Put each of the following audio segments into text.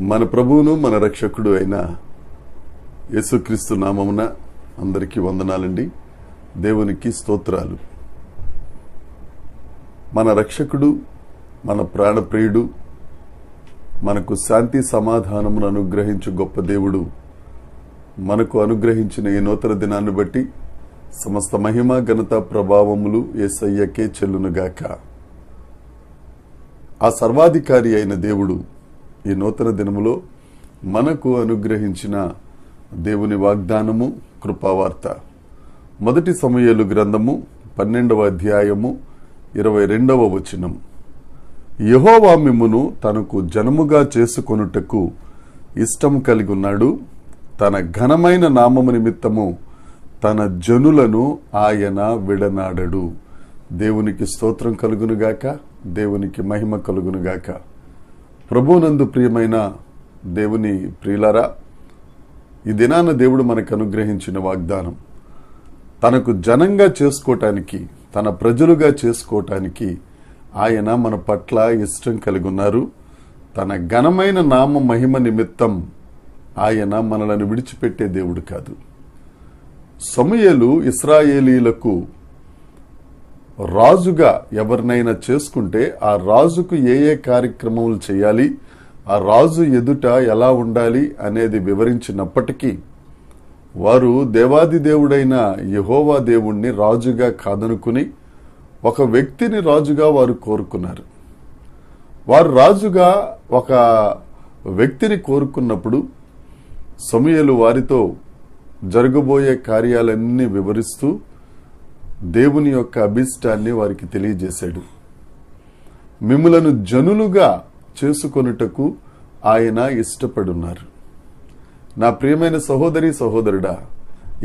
మన ప్రభువును మన రక్షకుడు అయిన యేసుక్రీస్తు నామమున అందరికీ వందనాలండి. దేవునికి స్తోత్రాలు. మన రక్షకుడు, మన ప్రాణప్రియుడు, మనకు శాంతి సమాధానమును అనుగ్రహించు గొప్ప దేవుడు మనకు అనుగ్రహించిన ఈ నూతన దినాన్ని బట్టి సమస్త మహిమ ఘనత ప్రభావములు యేసయ్యకే చెల్లునుగాక. ఆ సర్వాధికారి అయిన దేవుడు ఈ నూతన దినములో మనకు అనుగ్రహించిన దేవుని వాగ్దానము కృపావార్త. 1 సమూయేలు గ్రంథము 12వ అధ్యాయము 22వ వచనం. యెహోవా మిమ్మును తనకు జనముగా చేసుకొనుటకు ఇష్టం కలిగి ఉన్నాడు. తన ఘనమైన నామము నిమిత్తము తన జనులను ఆయన విడనాడడు. దేవునికి స్తోత్రం కలుగునుగాక, దేవునికి మహిమ కలుగునుగాక. ప్రభువునందు ప్రియమైన దేవుని ప్రియులారా, ఈ దినాన దేవుడు మనకు అనుగ్రహించిన వాగ్దానం తనకు జనంగా చేసుకోవటానికి, తన ప్రజలుగా చేసుకోవటానికి ఆయన మన పట్ల ఇష్టం కలిగి ఉన్నారు. తన ఘనమైన నామ మహిమ నిమిత్తం ఆయన మనలను విడిచిపెట్టే దేవుడు కాదు. సమూయేలు ఇశ్రాయేలీలకు రాజుగా ఎవరినైనా చేసుకుంటే ఆ రాజుకు ఏ కార్యక్రమాలు చేయాలి, ఆ రాజు ఎదుట ఎలా ఉండాలి అనేది వివరించినప్పటికీ వారు దేవాది దేవుడైన యెహోవా దేవుణ్ణి రాజుగా కాదనుకుని ఒక వ్యక్తిని రాజుగా వారు కోరుకున్నారు. వారు రాజుగా ఒక వ్యక్తిని కోరుకున్నప్పుడు సమూయేలు వారితో జరగబోయే కార్యాలన్నీ వివరిస్తూ దేవుని యొక్క అభిష్టాన్ని వారికి తెలియజేశాడు. మిమ్ములను జనులుగా చేసుకొనుటకు ఆయన ఇష్టపడున్నారు. నా ప్రియమైన సహోదరి సహోదరుడా,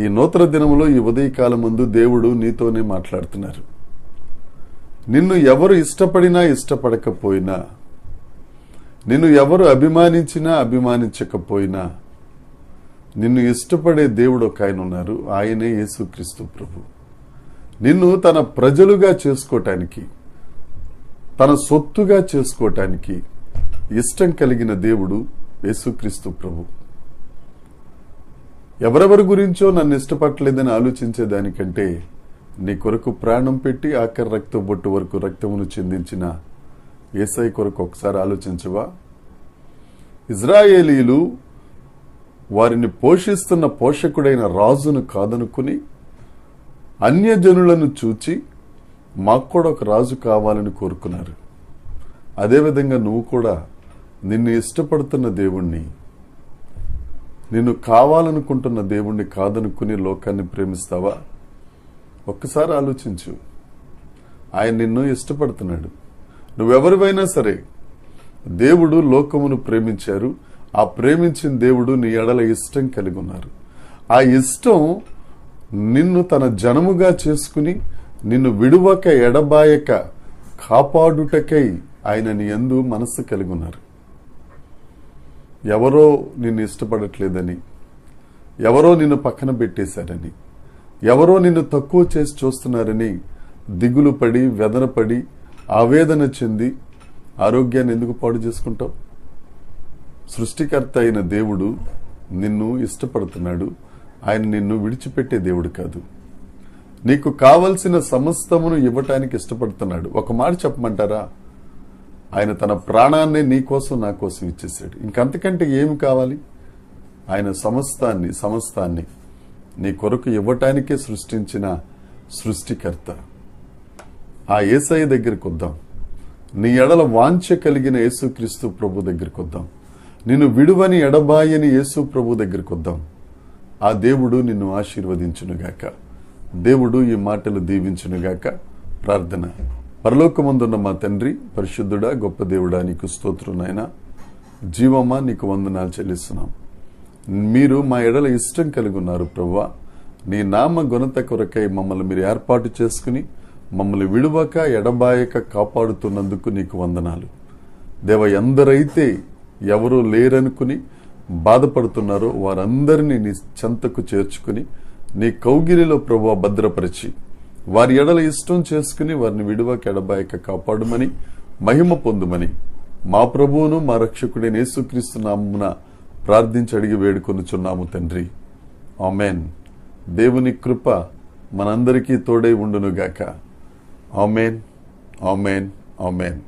ఈ నూతన దినములో ఈ ఉదయకాలం ముందు దేవుడు నీతోనే మాట్లాడుతున్నారు. నిన్ను ఎవరు ఇష్టపడినా ఇష్టపడకపోయినా, నిన్ను ఎవరు అభిమానించినా అభిమానించకపోయినా, నిన్ను ఇష్టపడే దేవుడు ఒక ఆయన ఉన్నారు. ఆయనే యేసుక్రీస్తు ప్రభు. నిన్ను తన ప్రజలుగా చేసుకోవటానికి, తన సొత్తుగా చేసుకోవటానికి ఇష్టం కలిగిన దేవుడు యేసుక్రీస్తు ప్రభు. ఎవరెవరి గురించో నన్ను ఇష్టపడలేదని ఆలోచించేదానికంటే నీ కొరకు ప్రాణం పెట్టి ఆఖరి రక్త బొట్టు వరకు రక్తమును చెందించిన యేసయ్య కొరకు ఒకసారి ఆలోచించవా? ఇజ్రాయేలీలు వారిని పోషిస్తున్న పోషకుడైన రాజును కాదనుకుని అన్యజనులను చూచి మాకు కూడా ఒక రాజు కావాలని కోరుకున్నారు. అదేవిధంగా నువ్వు కూడా నిన్ను ఇష్టపడుతున్న దేవుణ్ణి, నిన్ను కావాలనుకుంటున్న దేవుణ్ణి కాదనుకుని లోకాన్ని ప్రేమిస్తావా? ఒక్కసారి ఆలోచించు. ఆయన నిన్ను ఇష్టపడుతున్నాడు. నువ్వెవరివైనా సరే, దేవుడు లోకమును ప్రేమించారు. ఆ ప్రేమించిన దేవుడు నీ ఎడల ఇష్టం కలిగి ఉన్నారు. ఆ ఇష్టం నిన్ను తన జనముగా చేసుకుని నిన్ను విడువక ఎడబాయక కాపాడుటకై ఆయన నీ యందు మనస్సు కలిగి ఉన్నారు. ఎవరో నిన్ను ఇష్టపడట్లేదని, ఎవరో నిన్ను పక్కన పెట్టేశారని, ఎవరో నిన్ను తక్కువ చేసి చూస్తున్నారని దిగులు పడి, వెదనపడి, ఆవేదన చెంది ఆరోగ్యాన్ని ఎందుకు పాడు చేసుకుంటావు? సృష్టికర్త అయిన దేవుడు నిన్ను ఇష్టపడుతున్నాడు. ఆయన నిన్ను విడిచిపెట్టే దేవుడు కాదు. నీకు కావలసిన సమస్తమును ఇవ్వటానికి ఇష్టపడుతున్నాడు. ఒక మాట చెప్పమంటారా? ఆయన తన ప్రాణాన్నే నీ కోసం నా కోసం ఇచ్చేసాడు. ఇంకంతకంటే ఏమి కావాలి? ఆయన సమస్తాన్ని నీ కొరకు ఇవ్వటానికే సృష్టించిన సృష్టికర్త. ఆ యేసయ్య దగ్గరికి వద్దాం. నీ ఎడల వాంఛ కలిగిన యేసుక్రీస్తు ప్రభు దగ్గరికి వద్దాం. నిన్ను విడువని ఎడబాయని యేసు ప్రభు దగ్గరికి వద్దాం. ఆ దేవుడు నిన్ను ఆశీర్వదించునుగాక. దేవుడు ఈ మాటలు దీవించునుగాక. ప్రార్థన. పరలోకమందున్న మా తండ్రి, పరిశుద్ధుడా, గొప్ప దేవుడా, నీకు స్తోత్రం నాయనా. జీవమా, నీకు వందనాలు చెల్లిస్తున్నాం. మీరు మా ఎడల ఇష్టం కలిగి ఉన్నారు ప్రభువా. నీ నామ ఘనత కొరకై మమ్మల్ని మీరు ఏర్పాటు చేసుకుని మమ్మల్ని విడువక ఎడబాయక కాపాడుతున్నందుకు నీకు వందనాలు. దేవ, ఎందరైతే ఎవరూ లేరనుకుని బాధపడుతున్నారో వారందరినీ నీ చెంతకు చేర్చుకుని నీ కౌగిలిలో ప్రభువా భద్రపరిచి వారి ఎడల ఇష్టం చేసుకుని వారిని విడువక ఎడబాయక కాపాడుమని, మహిమ పొందుమని మా ప్రభువును మా రక్షకుడైన యేసుక్రీస్తు నామమున ప్రార్థించి అడిగి వేడుకొనుచున్నాము తండ్రి. ఆమెన్. దేవుని కృప మనందరికీ తోడై ఉండునుగాక. Amen, amen, amen.